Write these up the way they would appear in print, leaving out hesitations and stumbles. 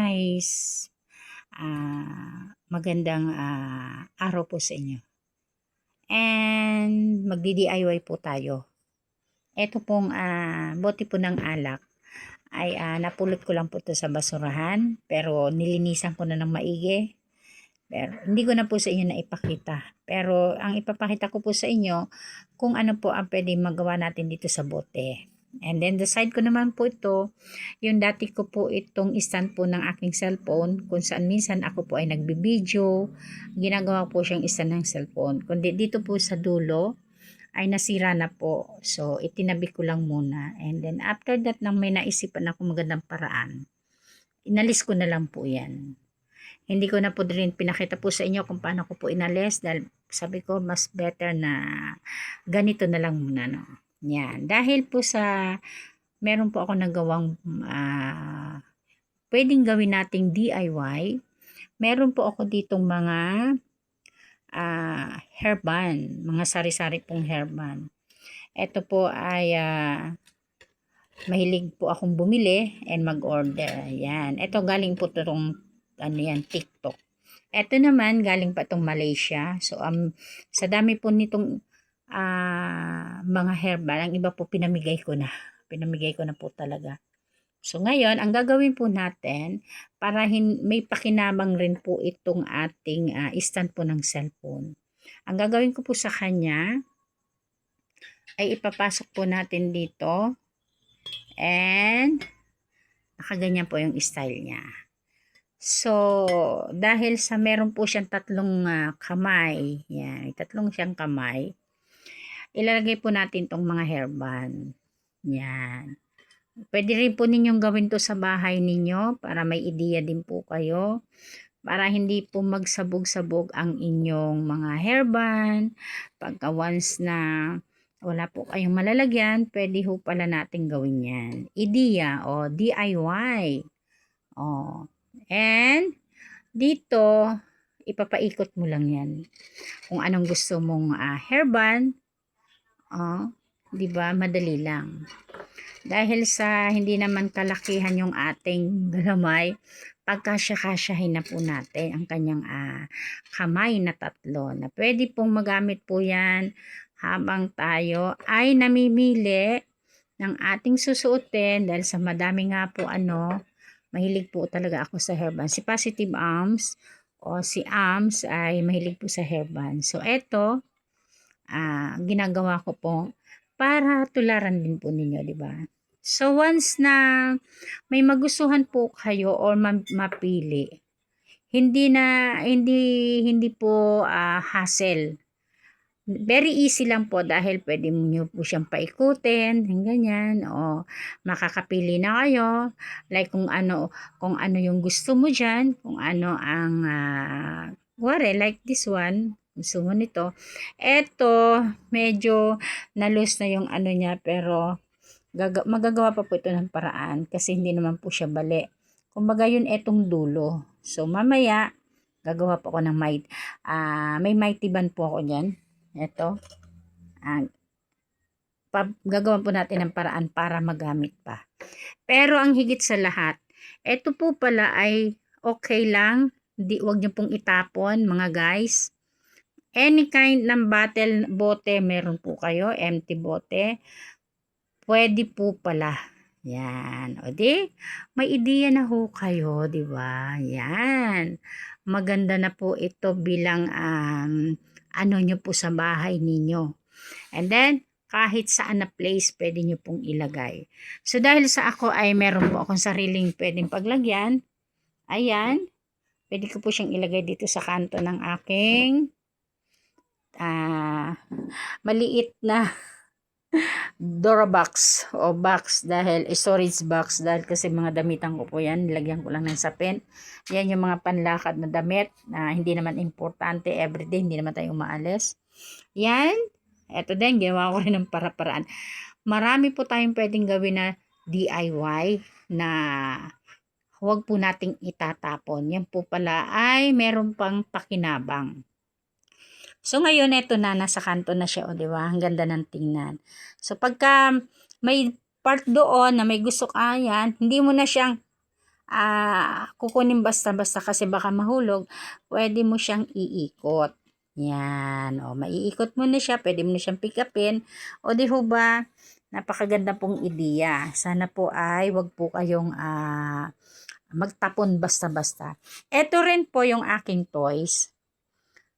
guys, magandang araw po sa inyo. And magdi-DIY po tayo. Ito pong bote po ng alak ay napulot ko lang po ito sa basurahan, pero nilinisan ko na ng maigi. Pero hindi ko na po sa inyo na ipakita. Pero ang ipapakita ko po sa inyo kung ano po ang pwede magawa natin dito sa bote. And then the side ko naman po ito, yung dati ko po itong stand po ng aking cellphone, kung saan minsan ako po ay nagbibideo, ginagawa po siyang stand ng cellphone. Kundi dito po sa dulo ay nasira na po. So itinabi ko lang muna. And then after that, nang may naisipan ako magandang paraan, inalis ko na lang po yan. Hindi ko na po rin pinakita po sa inyo kung paano ko po inalis dahil sabi ko mas better na ganito na lang muna, no. Yan. Dahil po sa meron po ako nagawang pwedeng gawin nating DIY. Meron po ako ditong mga hairband, mga sari-sari pong hairband. Ito po ay mahilig po akong bumili and mag-order. Yan. Ito galing po itong TikTok. Ito naman galing pa itong Malaysia. So sa dami po nitong mga herbal, ang iba po pinamigay ko na po talaga. So ngayon, ang gagawin po natin para may pakinabang rin po itong ating stand po ng cellphone. Ang gagawin ko po sa kanya ay ipapasok po natin dito and nakaganyan po yung style niya. So, dahil sa meron po siyang tatlong kamay, yan, tatlong siyang kamay, ilalagay po natin tong mga hairband. Yan. Pwede rin po ninyong gawin to sa bahay ninyo para may ideya din po kayo. Para hindi po magsabog-sabog ang inyong mga hairband. Pagka once na wala po kayong malalagyan, pwede ho pala natin gawin yan. Ideya o DIY. And dito, ipapaikot mo lang yan. Kung anong gusto mong hairband, di ba? Madali lang. Dahil sa hindi naman kalakihan yung ating galamay, pagkasya-kasyahin na po natin ang kanyang kamay na tatlo. Na pwede pong magamit po yan habang tayo ay namimili ng ating susuotin dahil sa madami nga po mahilig po talaga ako sa hairband. Si Positive Arms o si Arms ay mahilig po sa hairband. So eto, ginagawa ko po para tularan din po ninyo, di ba? So once na may magustuhan po kayo or mapili, hindi po hassle. Very easy lang po dahil pwede niyo po siyang paikutin, ganyan, o makakapili na kayo, like kung ano yung gusto mo dyan, kung ano ang, like this one, gusto mo nito. Eto, medyo na-lose na yung niya, pero magagawa pa po ito ng paraan kasi hindi naman po siya bali. Kumbaga yun etong dulo. So mamaya, gagawa po ako ng may mighty band po ako dyan. Ito. Gagawa po natin ng paraan para magamit pa. Pero ang higit sa lahat, ito po pala ay okay lang. Huwag niyo pong itapon mga guys. Any kind ng bote meron po kayo, empty bote. Pwede po pala. Yan. O di, may ideya na ho kayo, di ba? Yan. Maganda na po ito bilang nyo po sa bahay ninyo. And then, kahit saan na place, pwede nyo pong ilagay. So, dahil sa ako ay meron po akong sariling pwedeng paglagyan. Ayan. Pwede ko po siyang ilagay dito sa kanto ng aking maliit na Durabox o box dahil storage box dahil kasi mga damitan ko po yan, nilagyan ko lang ng sapin. Yan yung mga panlakad na damit na hindi naman importante everyday, hindi naman tayo umaalis. Yan, eto din, ginawa ko rin ng para-paraan. Marami po tayong pwedeng gawin na DIY na huwag po nating itatapon. Yan po pala ay meron pang pakinabang. So, ngayon, ito na, nasa kanto na siya, o, di ba? Ang ganda ng tingnan. So, pagka may part doon na may gusto ka, yan, hindi mo na siyang kukunin basta-basta kasi baka mahulog, pwede mo siyang iikot. Yan, o maiikot mo na siya, pwede mo na siyang pick upin. O di ho ba, napakaganda pong ideya. Sana po ay wag po kayong magtapon basta-basta. Ito rin po yung aking toys.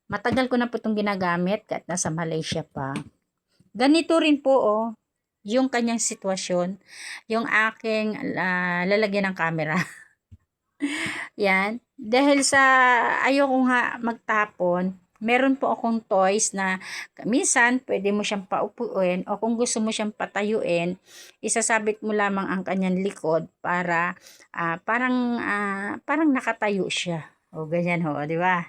Matagal ko na po itong ginagamit kahit nasa Malaysia pa. Ganito rin po yung kanyang sitwasyon, yung aking lalagyan ng camera. Yan. Dahil sa ayoko nga magtapon, meron po akong toys na minsan pwede mo siyang paupuin o kung gusto mo siyang patayuin, isasabit mo lamang ang kanyang likod para parang nakatayo siya. O ganyan ho, di ba?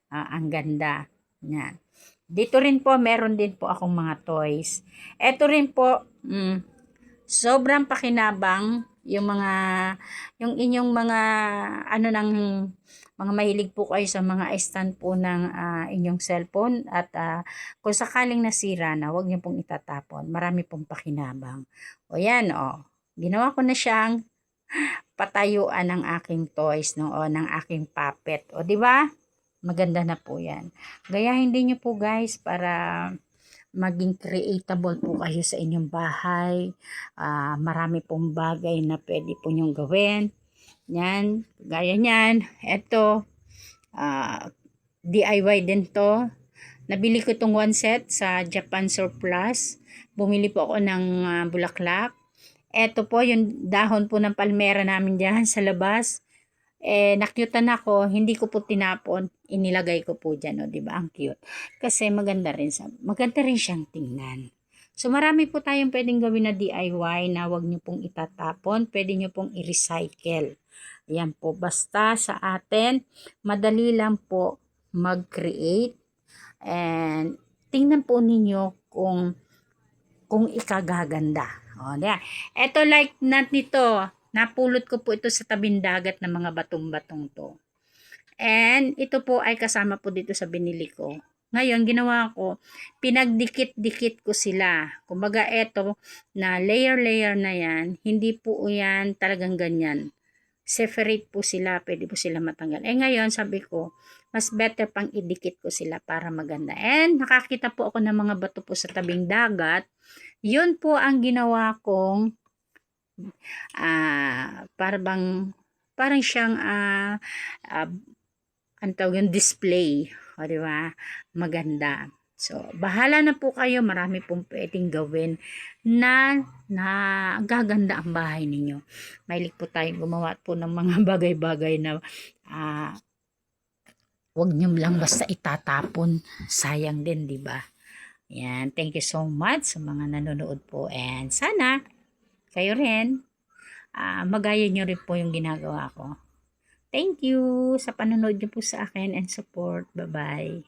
Ang ganda. Yan. Dito rin po, meron din po akong mga toys. Ito rin po, sobrang pakinabang yung inyong mga ng mga mahilig po kayo sa mga stand po ng inyong cellphone at kung sakaling nasira na, huwag niyo pong itatapon. Marami pong pakinabang. O yan, ginawa ko na siyang patayuan ng aking toys ng aking puppet. O di ba? Maganda na po yan. Gayahin din niyo po guys para maging creatable po kayo sa inyong bahay. Marami pong bagay na pwede po nyong gawin. Yan, gaya niyan. Ito, DIY din to. Nabili ko itong one set sa Japan Surplus. Bumili po ako ng bulaklak. Ito po yung dahon po ng palmera namin dyan sa labas. Nakyutan ako, hindi ko po tinapon, inilagay ko po dyan, di ba? Ang cute. Kasi maganda rin siyang tingnan. So marami po tayong pwedeng gawin na DIY na wag niyo pong itatapon, pwede niyo pong i-recycle. Ayan po, basta sa atin, madali lang po mag-create and tingnan po ninyo kung ikagaganda. Diyan. Ito like nito, napulot ko po ito sa tabing dagat ng mga batong-batong to. And ito po ay kasama po dito sa binili ko. Ngayon, ginawa ko, pinagdikit-dikit ko sila. Kumbaga, ito na layer-layer na yan, hindi po yan talagang ganyan. Separate po sila, pwede po sila matanggal. Ngayon, sabi ko, mas better pang idikit ko sila para maganda. And nakakita po ako ng mga bato po sa tabing dagat. Yun po ang ginawa kong parang siyang ang tawag yung display. O, di ba? Maganda. So, bahala na po kayo. Marami pong pwedeng gawin na gaganda ang bahay ninyo. Mahilig po tayong gumawa po ng mga bagay-bagay na wag nyo lang basta itatapon. Sayang din, di ba? Yan. Thank you so much sa mga nanonood po. And sana, kayo rin, magaya nyo rin po yung ginagawa ko. Thank you sa panonood nyo po sa akin and support. Bye-bye.